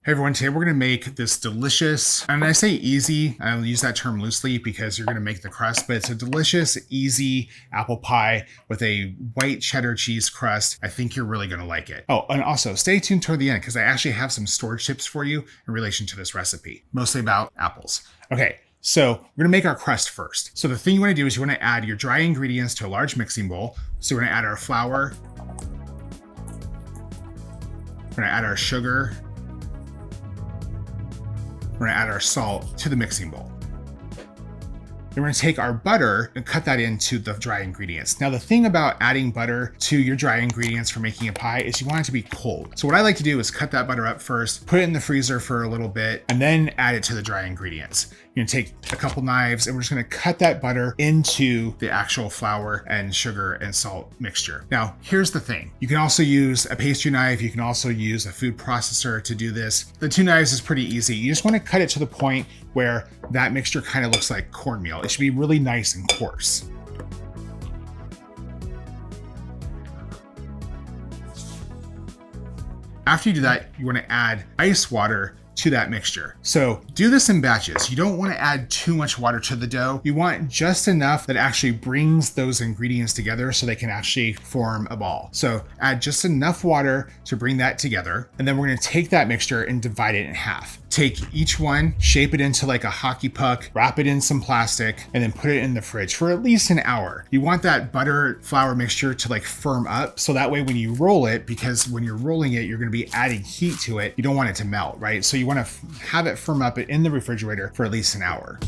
Hey everyone, today we're gonna make this delicious, and I say easy, I'll use that term loosely because you're gonna make the crust, but it's a delicious, easy apple pie with a white cheddar cheese crust. I think you're really gonna like it. Oh, and also stay tuned toward the end because I actually have some storage tips for you in relation to this recipe, mostly about apples. Okay, so we're gonna make our crust first. So the thing you wanna do is you wanna add your dry ingredients to a large mixing bowl. So we're gonna add our flour, we're gonna add our sugar, we're gonna add our salt to the mixing bowl. Then we're gonna take our butter and cut that into the dry ingredients. Now the thing about adding butter to your dry ingredients for making a pie is you want it to be cold. So what I like to do is cut that butter up first, put it in the freezer for a little bit, and then add it to the dry ingredients. You're gonna take a couple knives and we're just gonna cut that butter into the actual flour and sugar and salt mixture. Now, here's the thing. You can also use a pastry knife. You can also use a food processor to do this. The two knives is pretty easy. You just wanna cut it to the point where that mixture kind of looks like cornmeal. It should be really nice and coarse. After you do that, you wanna add ice water to that mixture. So do this in batches. You don't want to add too much water to the dough. You want just enough that actually brings those ingredients together so they can actually form a ball. So add just enough water to bring that together. And then we're going to take that mixture and divide it in half. Take each one, shape it into like a hockey puck, wrap it in some plastic, and then put it in the fridge for at least an hour. You want that butter flour mixture to like firm up. So that way when you roll it, because when you're rolling it, you're going to be adding heat to it. You don't want it to melt, right? So you want to have it firm up in the refrigerator for at least an hour.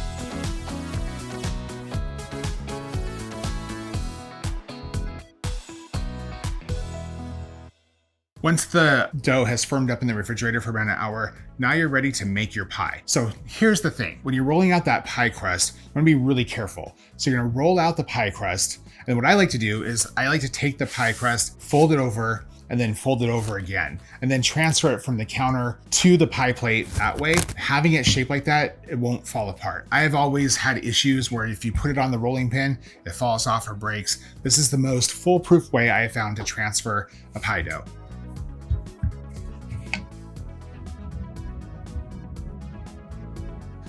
Once the dough has firmed up in the refrigerator for around an hour, now you're ready to make your pie. So here's the thing. When you're rolling out that pie crust, you want to be really careful. So you're going to roll out the pie crust. And what I like to do is I like to take the pie crust, fold it over, and then fold it over again, and then transfer it from the counter to the pie plate that way. Having it shaped like that, it won't fall apart. I have always had issues where if you put it on the rolling pin, it falls off or breaks. This is the most foolproof way I have found to transfer a pie dough.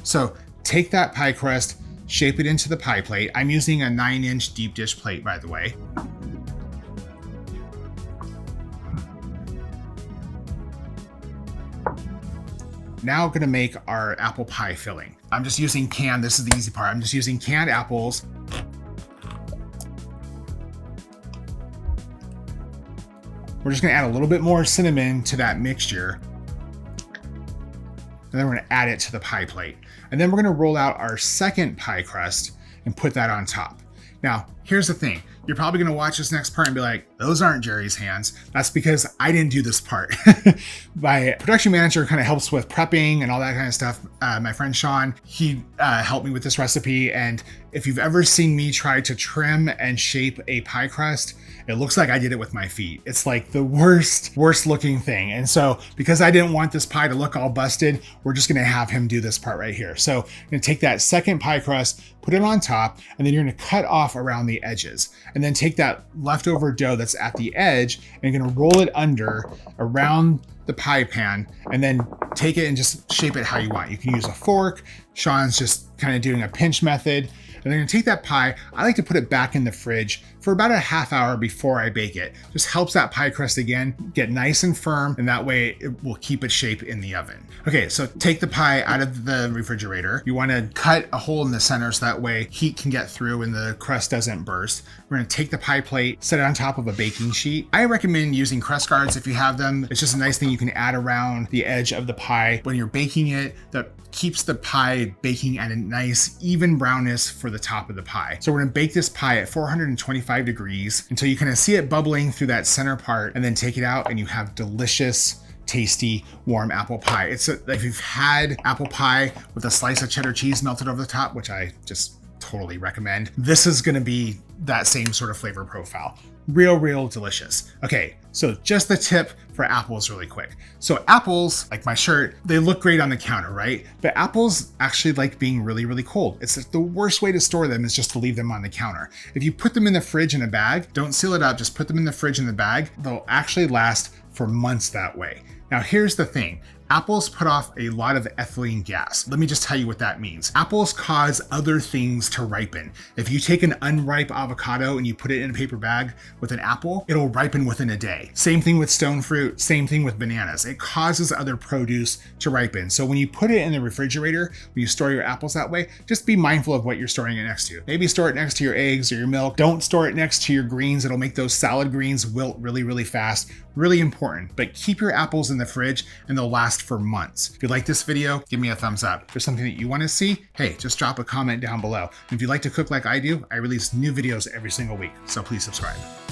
So take that pie crust, shape it into the pie plate. I'm using a 9-inch deep dish plate, by the way. Now I'm gonna make our apple pie filling. I'm just using canned, this is the easy part. I'm just using canned apples. We're just gonna add a little bit more cinnamon to that mixture. And then we're gonna add it to the pie plate. And then we're gonna roll out our second pie crust and put that on top. Now, here's the thing. You're probably gonna watch this next part and be like, those aren't Jerry's hands. That's because I didn't do this part. My production manager kind of helps with prepping and all that kind of stuff. My friend Sean, he helped me with this recipe. And if you've ever seen me try to trim and shape a pie crust, it looks like I did it with my feet. It's like the worst looking thing. And so because I didn't want this pie to look all busted, we're just gonna have him do this part right here. So I'm gonna take that second pie crust, put it on top, and then you're gonna cut off around the edges. And then take that leftover dough that's at the edge and you're gonna roll it under around the pie pan and then take it and just shape it how you want. You can use a fork. Sean's just kind of doing a pinch method. And then I'm gonna take that pie, I like to put it back in the fridge for about a half hour before I bake it. Just helps that pie crust again get nice and firm, and that way it will keep its shape in the oven. Okay, so take the pie out of the refrigerator. You wanna cut a hole in the center so that way heat can get through and the crust doesn't burst. We're gonna take the pie plate, set it on top of a baking sheet. I recommend using crust guards if you have them. It's just a nice thing you can add around the edge of the pie when you're baking it. That keeps the pie baking at a nice even brownness for the top of the pie. So we're gonna bake this pie at 425 degrees until you kind of see it bubbling through that center part, and then take it out and you have delicious, tasty, warm apple pie. It's if you've had apple pie with a slice of cheddar cheese melted over the top, which I just totally recommend, this is gonna be that same sort of flavor profile. Real delicious. Okay, so just the tip for apples really quick. So apples, like my shirt, they look great on the counter, right? But apples actually like being really cold. It's the worst way to store them is just to leave them on the counter. If you put them in the fridge in a bag, don't seal it up, just put them in the fridge in the bag. They'll actually last for months that way. Now here's the thing. Apples put off a lot of ethylene gas. Let me just tell you what that means. Apples cause other things to ripen. If you take an unripe avocado and you put it in a paper bag with an apple, it'll ripen within a day. Same thing with stone fruit, same thing with bananas. It causes other produce to ripen. So when you put it in the refrigerator, when you store your apples that way, just be mindful of what you're storing it next to. Maybe store it next to your eggs or your milk. Don't store it next to your greens. It'll make those salad greens wilt really, really fast. Really important, but keep your apples in the fridge and they'll last for months. If you like this video, give me a thumbs up. If there's something that you want to see, hey, just drop a comment down below. And if you like to cook like I do, I release new videos every single week, so please subscribe.